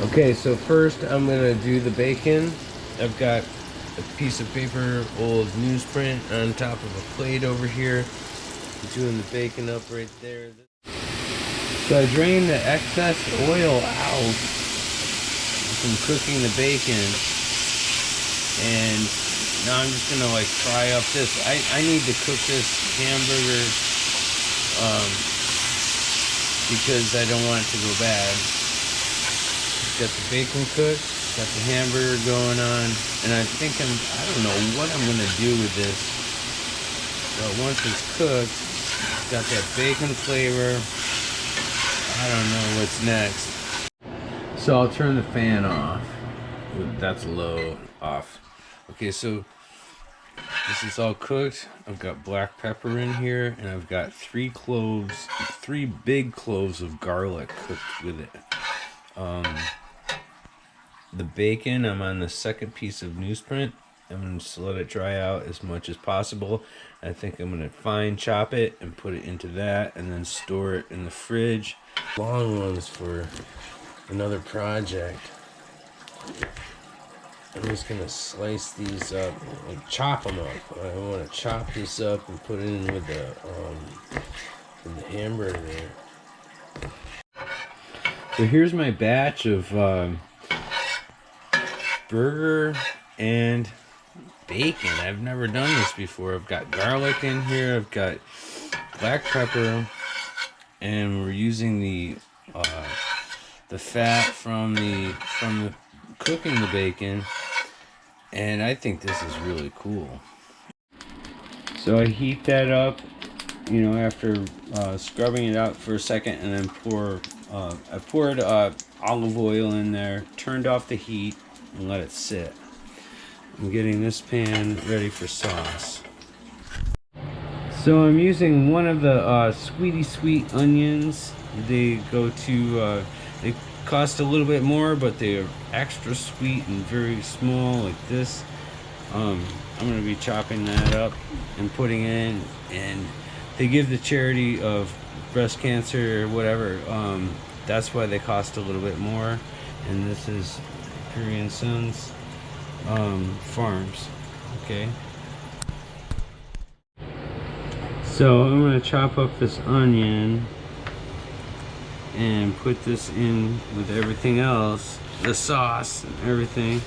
Okay, so first I'm gonna do the bacon. I've got a piece of paper, old newsprint on top of a plate over here. Doing the bacon up right there. So I drained the excess oil out from cooking the bacon, and now I'm just gonna like fry up this. I need to cook this hamburger because I don't want it to go bad. Got the bacon cooked, got the hamburger going on, and I don't know what I'm gonna do with this. But once it's cooked, it's got that bacon flavor. I don't know what's next. So I'll turn the fan off. That's low, off. Okay, so this is all cooked. I've got black pepper in here, and I've got 3 big cloves of garlic cooked with it. The bacon, I'm on the second piece of newsprint. I'm going to just let it dry out as much as possible. I think I'm going to fine chop it and put it into that and then store it in the fridge. Long ones for another project. I'm just going to slice these up and chop them up. I want to chop this up and put it in with the hamburger there. So here's my batch of burger and bacon. I've never done this before. I've got garlic in here. I've got black pepper, and we're using the fat from the cooking the bacon. And I think this is really cool. So I heat that up, you know, after scrubbing it out for a second, and then I poured olive oil in there, turned off the heat, and let it sit. I'm getting this pan ready for sauce. So I'm using one of the Sweetie Sweet onions. They cost a little bit more, but they're extra sweet and very small like this. I'm going to be chopping that up and putting in, and they give the charity of breast cancer or whatever. That's why they cost a little bit more. And this is Perry & Sons Farms. Okay. So I'm going to chop up this onion and put this in with everything else, the sauce and everything.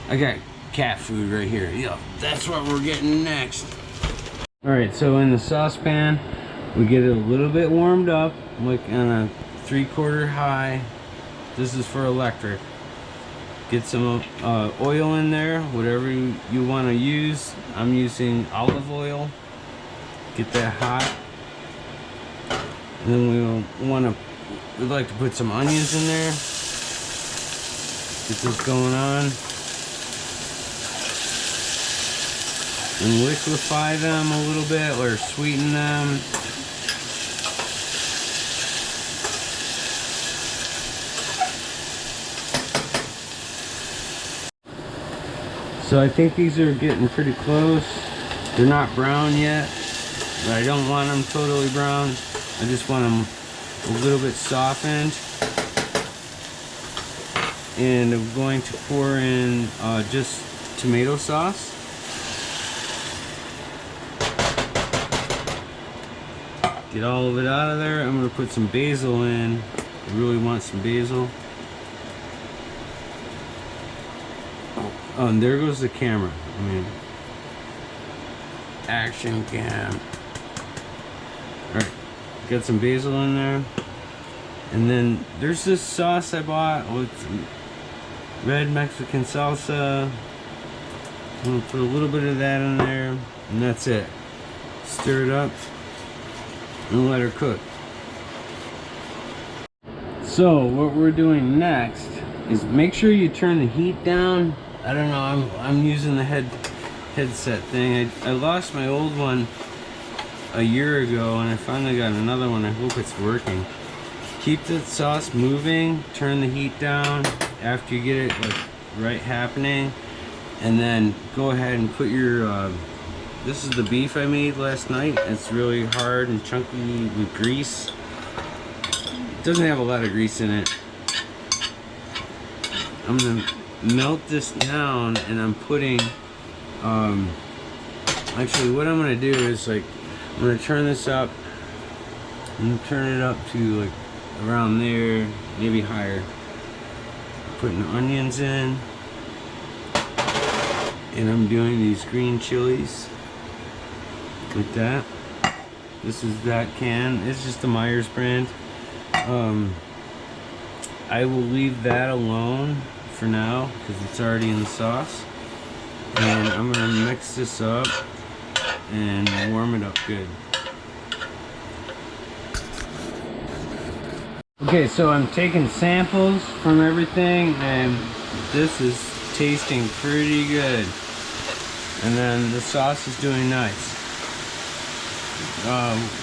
I got cat food right here. Yeah, that's what we're getting next. Alright, so in the saucepan, we get it a little bit warmed up, like on a 3/4 high. This is for electric. Get some oil in there, whatever you want to use. I'm using olive oil. Get that hot. And then we'd like to put some onions in there. Get this going on. And liquefy them a little bit or sweeten them. So I think these are getting pretty close. They're not brown yet, but I don't want them totally brown. I just want them a little bit softened. And I'm going to pour in just tomato sauce. Get all of it out of there. I'm going to put some basil in. I really want some basil. Oh, and there goes the camera. I mean, action cam. Alright, got some basil in there. And then there's this sauce I bought with red Mexican salsa. I'm going to put a little bit of that in there. And that's it. Stir it up and let her cook. So what we're doing next is make sure you turn the heat down. I don't know, I'm using the headset thing. I lost my old one a year ago and I finally got another one. I hope it's working. Keep the sauce moving, turn the heat down after you get it like right happening, and then go ahead and put your this is the beef I made last night. It's really hard and chunky with grease. It doesn't have a lot of grease in it. I'm gonna melt this down, and I'm putting actually what I'm gonna do is like I'm gonna turn this up. I'm gonna turn it up to like around there, maybe higher. Putting the onions in, and I'm doing these green chilies like that. This is that can. It's just the Myers brand. I will leave that alone for now because it's already in the sauce, and I'm gonna mix this up and warm it up good. Okay, so I'm taking samples from everything, and this is tasting pretty good. And then the sauce is doing nice.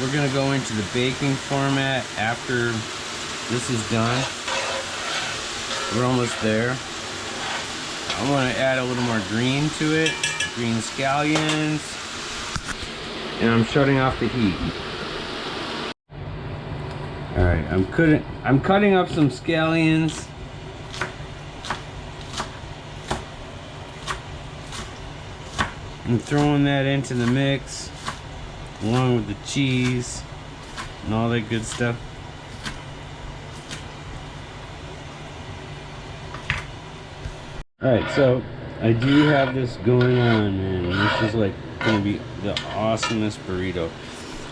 We're gonna go into the baking format after this is done. We're almost there. I want to add a little more green to it, green scallions, and I'm shutting off the heat. All right, I'm cutting up some scallions. I'm throwing that into the mix along with the cheese and all that good stuff. Alright, so I do have this going on, and this is like gonna be the awesomest burrito.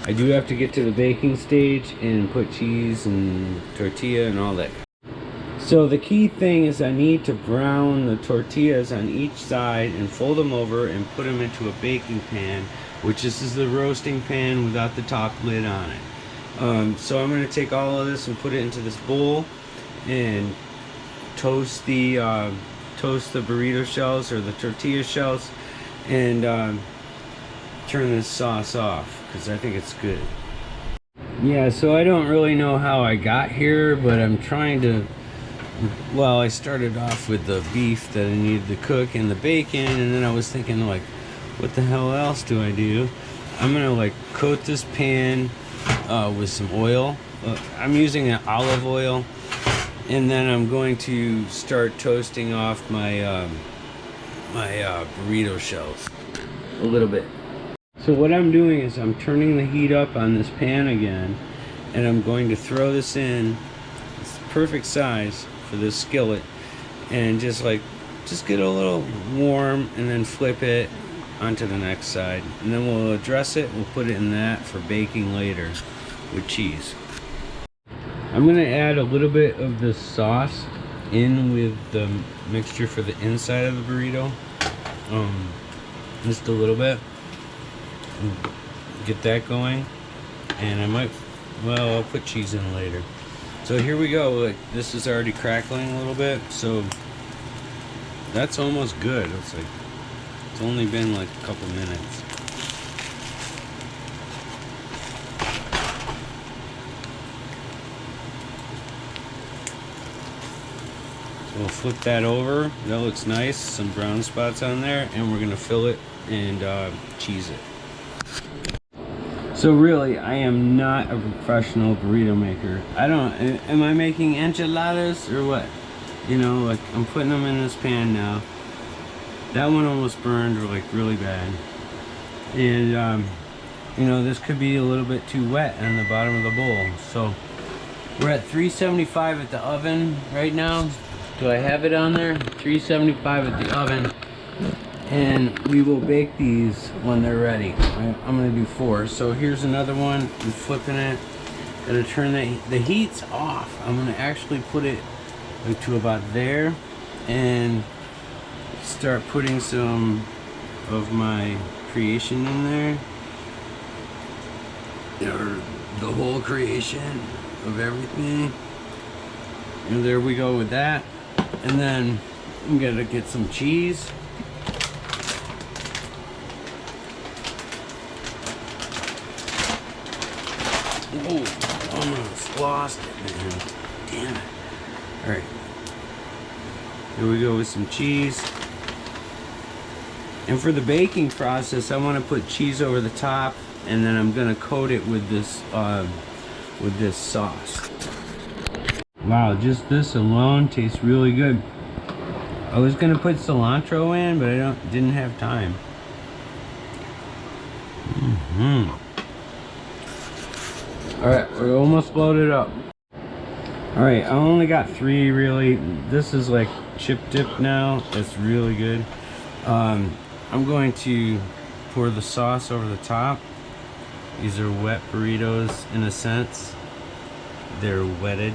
I do have to get to the baking stage and put cheese and tortilla and all that. So the key thing is I need to brown the tortillas on each side and fold them over and put them into a baking pan, which is the roasting pan without the top lid on it. So I'm going to take all of this and put it into this bowl and toast the burrito shells or the tortilla shells, and turn this sauce off because I think it's good. Yeah, so I don't really know how I got here, but I'm trying to, well, I started off with the beef that I needed to cook and the bacon, and then I was thinking like, what the hell else do I do? I'm gonna like coat this pan with some oil. I'm using an olive oil, and then I'm going to start toasting off my burrito shells a little bit. So what I'm doing is I'm turning the heat up on this pan again, and I'm going to throw this in. It's the perfect size for this skillet, and just get a little warm, and then flip it onto the next side, and then we'll address it. We'll put it in that for baking later with cheese. I'm gonna add a little bit of this sauce in with the mixture for the inside of the burrito, just a little bit. Get that going, and I'll put cheese in later. So here we go. Like, this is already crackling a little bit, so that's almost good. It's like it's only been like a couple minutes. So we'll flip that over. That looks nice. Some brown spots on there, and we're gonna fill it and cheese it. So really, I am not a professional burrito maker. Am I making enchiladas or what? You know, like I'm putting them in this pan now. That one almost burned like really bad. And you know, this could be a little bit too wet on the bottom of the bowl. So we're at 375 at the oven right now. Do I have it on there? 375 at the oven. And we will bake these when they're ready. I'm gonna do 4. So here's another one. I'm flipping it. Gonna turn the heat's off. I'm gonna actually put it like to about there, and start putting some of my creation in there, or the whole creation of everything. And there we go with that. And then I'm gonna get some cheese. Oh, almost lost it, man. Damn it. Alright. Here we go with some cheese. And for the baking process, I want to put cheese over the top, and then I'm gonna coat it with this sauce. Wow, just this alone tastes really good. I was gonna put cilantro in, but I didn't have time. All right, we're almost loaded up. All right, I only got 3 really. This is like chip dip now. It's really good. I'm going to pour the sauce over the top. These are wet burritos in a sense. They're wetted.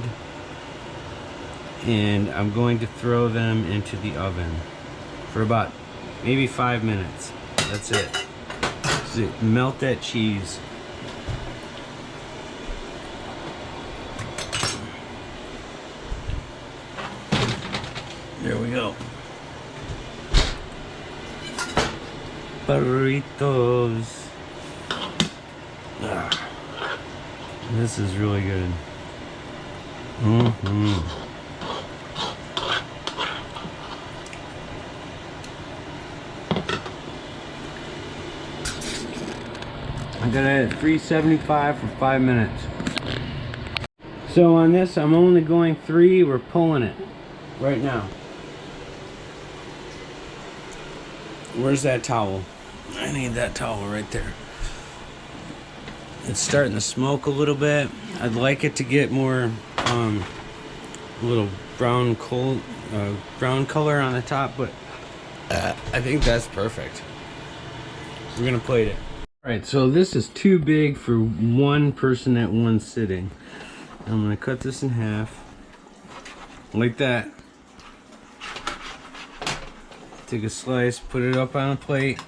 And I'm going to throw them into the oven for about maybe 5 minutes. That's it. So melt that cheese. There we go. Burritos. Ah, this is really good. I got it at 375 for 5 minutes. So on this, I'm only going 3. We're pulling it right now. Where's that towel? I need that towel right there. It's starting to smoke a little bit. I'd like it to get more a little brown color on the top, but I think that's perfect. We're gonna plate it. All right, so this is too big for one person at one sitting. I'm gonna cut this in half like that. Take a slice, put it up on a plate,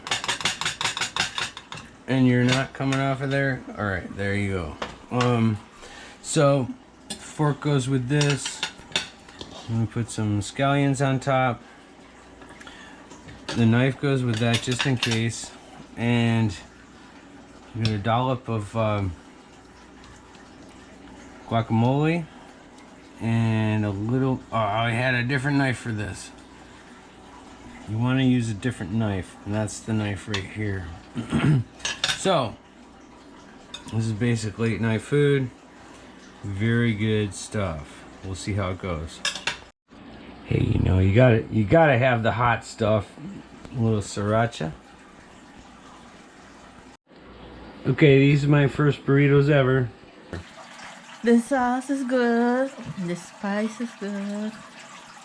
and you're not coming off of there. All right, there you go. So fork goes with this. I'm gonna put some scallions on top. The knife goes with that just in case, and I'm gonna dollop of guacamole and a little. Oh, I had a different knife for this. You want to use a different knife, and that's the knife right here. So this is basic late night food. Very good stuff. We'll see how it goes. Hey, you know, you gotta have the hot stuff. A little sriracha. Okay, these are my first burritos ever. The sauce is good. The spice is good.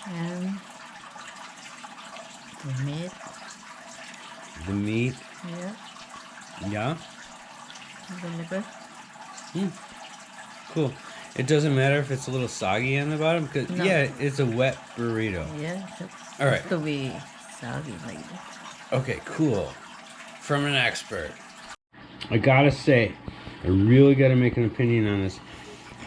And the meat. The meat. Yeah. Yeah. Really good. Cool. It doesn't matter if it's a little soggy on the bottom, because yeah, it's a wet burrito. Yeah. All right. To be soggy like that. Okay, cool. From an expert. I gotta say, I really gotta make an opinion on this.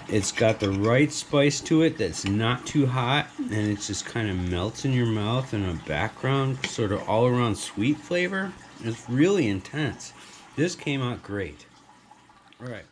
It's got the right spice to it that's not too hot, and it just kind of melts in your mouth, and a background sort of all around sweet flavor. It's really intense. This came out great. All right.